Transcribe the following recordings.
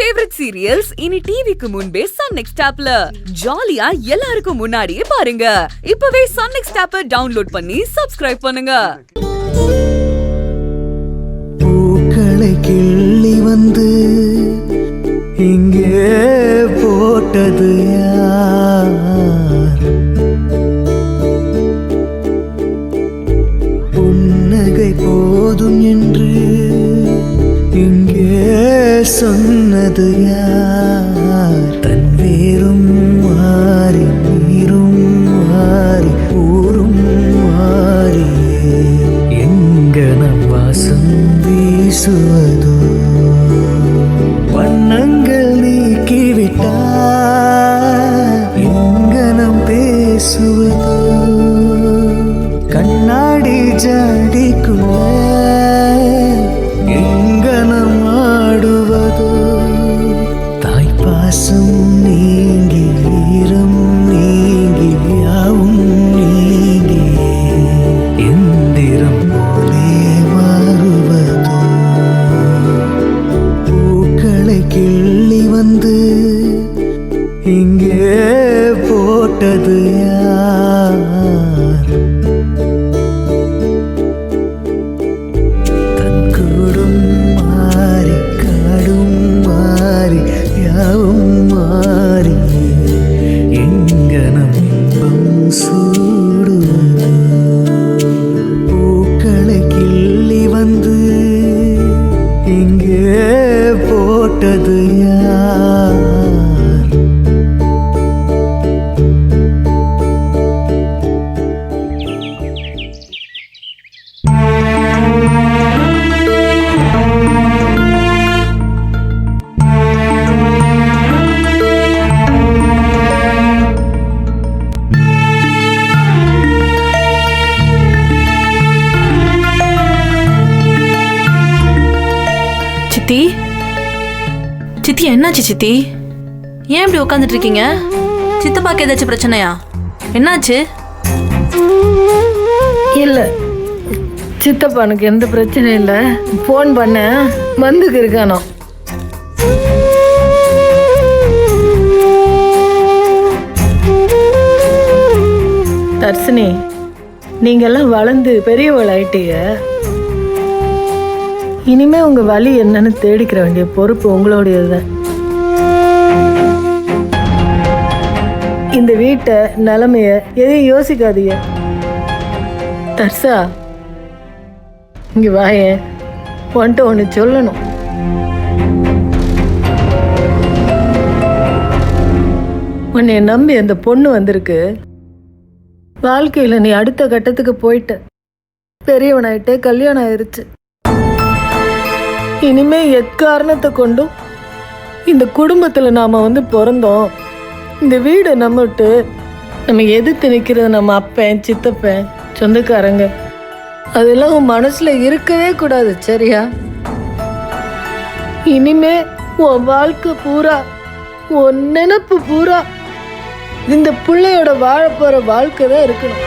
Favourite serials இனி டிவிக்கு முன்பே சன் நெக்ஸ்ட் ஆப்ல ஜாலியா எல்லாருக்கும் முன்னாடியே பாருங்க. இப்பவே சன் நெக்ஸ்ட் ஆப்பை டவுன்லோட் பண்ணி சப்ஸ்கிரைப் பண்ணுங்க. பூக்களை கிள்ளி வந்து இங்கே போட்டது யார்? புன்னகை போதும் என்று இங்கே சொன்னது யார்? தன் வேரும் மாறி நீரும் மாறி ஊரும் மாறியே எங்கனம் வாசம் வீசுவதோ? வண்ணங்கள் நீக்கிவிட்டார் எங்கனம் பேசுவதோ? கண்ணாடி ஜாடிக்குள்ள எங்கனம் ஆடுவதோ? தாய்ப்பாசம் நீங்கி ஈரம் நீங்கி யாவும் நீங்கி எந்திரம் போலே மாறுவதோ? பூக்களை கிள்ளி வந்து இங்கே போட்டது யார்? தன் கூடும் மாறி காடும் மாறி யாவும் மாறி எங்கனம் இன்பம் சூடுவது? பூக்களை கிள்ளி வந்து இங்கே போட்டது யார்? சித்தி, சித்தி என்னாச்சு சித்தி? ஏன் இப்படி உட்காந்துட்டு இருக்கீங்க? சித்தப்பாக்கு ஏதாச்சும் பிரச்சனையா? என்னாச்சு? இல்லை, சித்தப்பானுக்கு எந்த பிரச்சனையும் இல்லை. ஃபோன் பண்ண வந்துக்கு இருக்கானோ. தர்சினி, நீங்கெல்லாம் வளர்ந்து பெரியவள் ஆயிட்டீங்க. இனிமே உங்க வழி என்னன்னு தேடிக்கிற வேண்டிய பொறுப்பு உங்களுடையதுதான். இந்த வீட்டை நிலைமைய எதையும் யோசிக்காதீங்க. தர்சா, இங்க வாயேன், ஒன்ட்ட ஒன்று சொல்லணும். உன்னை நம்பி அந்த பொண்ணு வந்திருக்கு. வாழ்க்கையில நீ அடுத்த கட்டத்துக்கு போயிட்ட, பெரியவனாயிட்ட, கல்யாணம் ஆயிருச்சு. இனிமே எக்காரணத்தை கொண்டும் இந்த குடும்பத்துல நாம பிறந்தோம், இந்த வீடை நம்மட்டு நம்ம எதிர்த்து நிற்கிறது நம்ம அப்பன், சித்தப்பன், சொந்தக்காரங்க, அதெல்லாம் உன் மனசுல இருக்கவே கூடாது, சரியா? இனிமே உன் வாழ்க்கை பூரா, உன் நினப்பு பூரா இந்த பிள்ளையோட வாழ போற வாழ்க்கை தான் இருக்கணும்.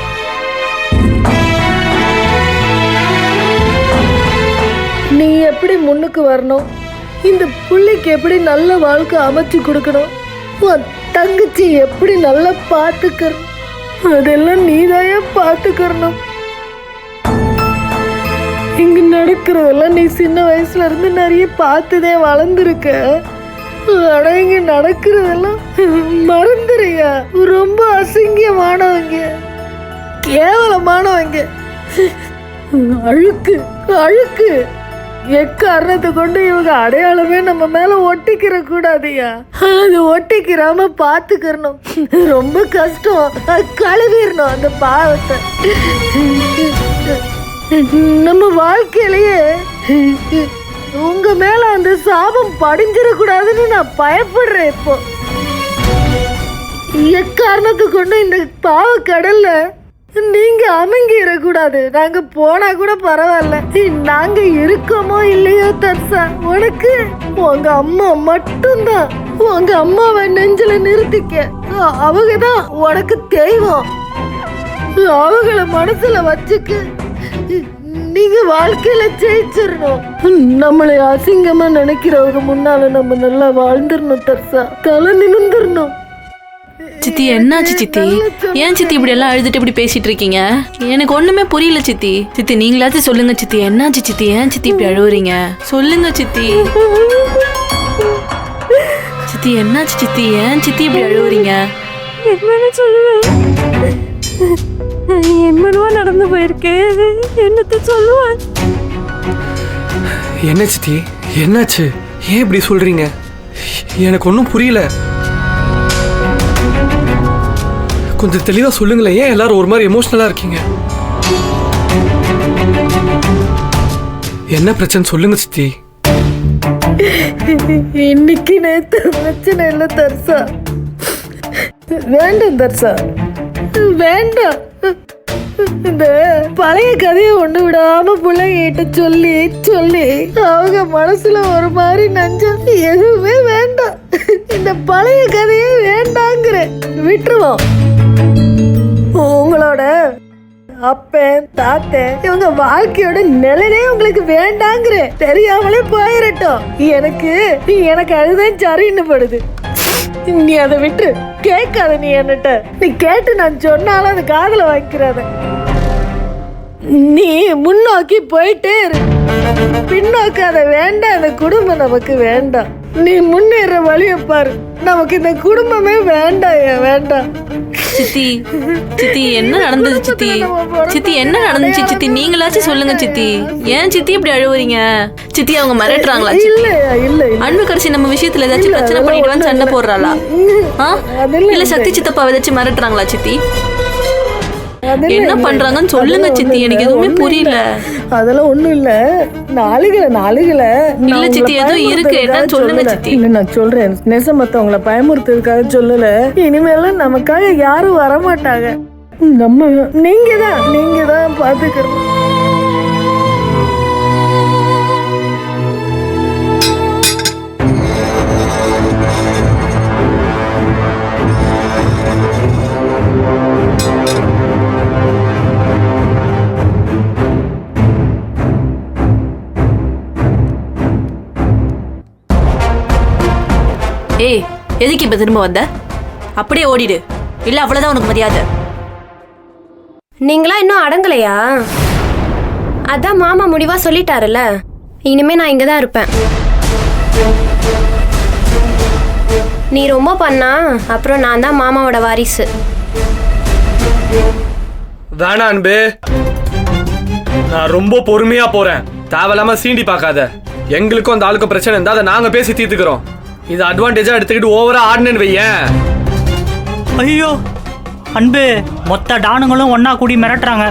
நீ எப்படி முன்னுக்கு வரணும், இந்த பிள்ளைக்கு எப்படி நல்ல வாழ்க்கை அமைச்சு கொடுக்கணும், உன் தங்கச்சி எப்படி நல்லா பார்த்துக்கணும், அதெல்லாம் நீதாயே பார்த்துக்கணும். இங்க நடக்கிறதெல்லாம் நீ சின்ன வயசுல இருந்து நிறைய பார்த்துதே வளர்ந்துருக்க. ஆனா இங்க நடக்கிறதெல்லாம் மறந்துறியா? ரொம்ப அசிங்கமானவங்க, கேவலமானவங்க, அழுக்கு அழுக்கு. எக்காரணத்தை கொண்டு இவங்க அடையாளமே நம்ம மேல ஒட்டிக்கிற கூடாதுயா. அது ஒட்டிக்கிறாம பாத்துக்கிறணும். ரொம்ப கஷ்டம், கழுவிடணும் அந்த பாவத்தை. நம்ம வாழ்க்கையிலேயே உங்க மேல அந்த சாபம் படிஞ்சிடக்கூடாதுன்னு நான் பயப்படுறேன். இப்போ எக்காரணத்தை கொண்டு இந்த பாவ கடல்ல நீங்க அமைங்கிடக்கூடாது. நாங்க போனா கூட பரவாயில்ல, நாங்க இருக்கோமோ இல்லையோ தர்சா, உனக்கு உங்க அம்மா மட்டும்தான். உங்க அம்மாவை நெஞ்சில நிறுத்திக்க, அவங்கதான் உனக்கு தெய்வம். அவங்கள மனசுல வச்சுக்கு நீங்க வாழ்க்கையில ஜெயிச்சிடணும். நம்மளை அசிங்கமா நினைக்கிறவங்க முன்னால நம்ம நல்லா வாழ்ந்துடணும் தர்சா. தலை நிமிர்ந்துடணும். சித்தி என்னாச்சு சித்தி? ஏன் சித்தி இப்படி எல்லாம் அழுதுட்டு இப்படி பேசிட்டு இருக்கீங்க? எனக்கு ஒண்ணுமே புரியல சித்தி. சித்தி நீங்களாச்சும் சொல்லுங்க சித்தி, என்னாச்சு சித்தி? ஏன் சித்தி இப்படி அழுவுறீங்க? சொல்லுங்க சித்தி. சித்தி என்னாச்சு சித்தி? ஏன் சித்தி இப்படி அழுவுறீங்க? என்ன சொல்லுவேன்? என்னவா நடந்து போயிருக்கு, என்னத்த சொல்லுவேன்? என்ன சித்தி என்னாச்சு? ஏன் இப்படி சொல்றீங்க? எனக்கு ஒன்றும் புரியல. கொஞ்சம் தெளிவா சொல்லுங்களேன். ஏன் எல்லாரும் ஒரு மாதிரி எமோஷனலா இருக்கீங்க? என்ன பிரச்சனை சொல்லுங்க சித்தி. இன்னைக்கு நேத்து பிரச்சனை இல்லை தர்சா. வேண்டாம் தர்சா, வேண்டாம். இந்த பழைய கதையை ஒண்ணு விடாம பிள்ளைகிட்ட சொல்லி சொல்லி அவங்க மனசுல ஒரு மாதிரி நஞ்சம். எதுவுமே வேண்டாம். இந்த பழைய கதையே வேண்டாங்கிற விட்டுருவோம். உங்களோட அப்பன் தாத்தன் இவங்க வாழ்க்கையோட நிலையே உங்களுக்கு வேண்டாங்கிற தெரியாமலே போயிடட்டும். எனக்கு அதுதான் சரின்னு படுது. நீ அதை விட்டு கேட்காத. நீ என்னட்ட நீ கேட்டு நான் சொன்னாலும் அது காதுல வாங்கிக்கிறாத. நீ முன்னோக்கி போயிட்டே இரு, பின்னோக்காத. வேண்டாம், இந்த குடும்பம் நமக்கு வேண்டாம். நீ முன்னேற வழிய பாரு. நமக்கு இந்த குடும்பமே வேண்டாம். வேண்டாம் சித்தி. சித்தி என்ன நடந்தது சித்தி? சித்தி என்ன நடந்துச்சு சித்தி? நீங்களாச்சும் சொல்லுங்க சித்தி. ஏன் சித்தி இப்படி அழுவுறீங்க? சித்தி அவங்க மிரட்டுறாங்களா? இல்ல இல்ல அன்பு கடைசி நம்ம விஷயத்துல ஏதாச்சும் பிரச்சனை பண்ணிட்டு வந்து சண்டை போடுறாளா? இல்ல சக்தி சித்தப்பா ஏதாச்சும் மிரட்டுறாங்களா சித்தி? என்ன பண்றாங்கன்னு சொல்லுங்க சித்தி. எனக்கு எதுவுமே புரியல. அதெல்லாம் ஒண்ணும் இல்ல. நாளுகளை இல்ல சித்தி, எதுவும் இருக்கு. என்னன்னு சொல்லுங்க சித்தி. இல்ல நான் சொல்றேன். நெசமத்தவங்களை பயமுறுத்துறதுக்காக சொல்லல. இனிமேல நமக்காக யாரும் வரமாட்டாங்க. நீங்க தான் பாத்துக்கணும். ஏய், எதுக்கு இப்ப திரும்ப வந்த? அப்படியே ஓடிடு, இல்ல அவ்வளவுதான் உனக்கு மரியாதை. நீங்களா இன்னும் அடங்கலையா? அதான் மாமா முடிவா சொல்லிட்டாருல்ல, இனிமே நான் இங்கதான் இருப்பேன். நீ ரொம்ப பண்ணா அப்புறம் நான் தான் மாமாவோட வாரிசு. வேணா அன்பு, நான் ரொம்ப பொறுமையா போறேன். தேவையில்லாம சீண்டி பார்க்காத. எங்களுக்கும் அந்த ஆளுக்கும் பிரச்சனை இருந்தா அதை நாங்க பேசி தீர்த்துக்கிறோம். இது அட்வான்டேஜா எடுத்துக்கிட்டு ஓவரா ஆடுனேன்னு வையேன். ஐயோ அன்பு, மொத்த டானுங்களும் ஒன்னா கூடி மிரட்டுறாங்க.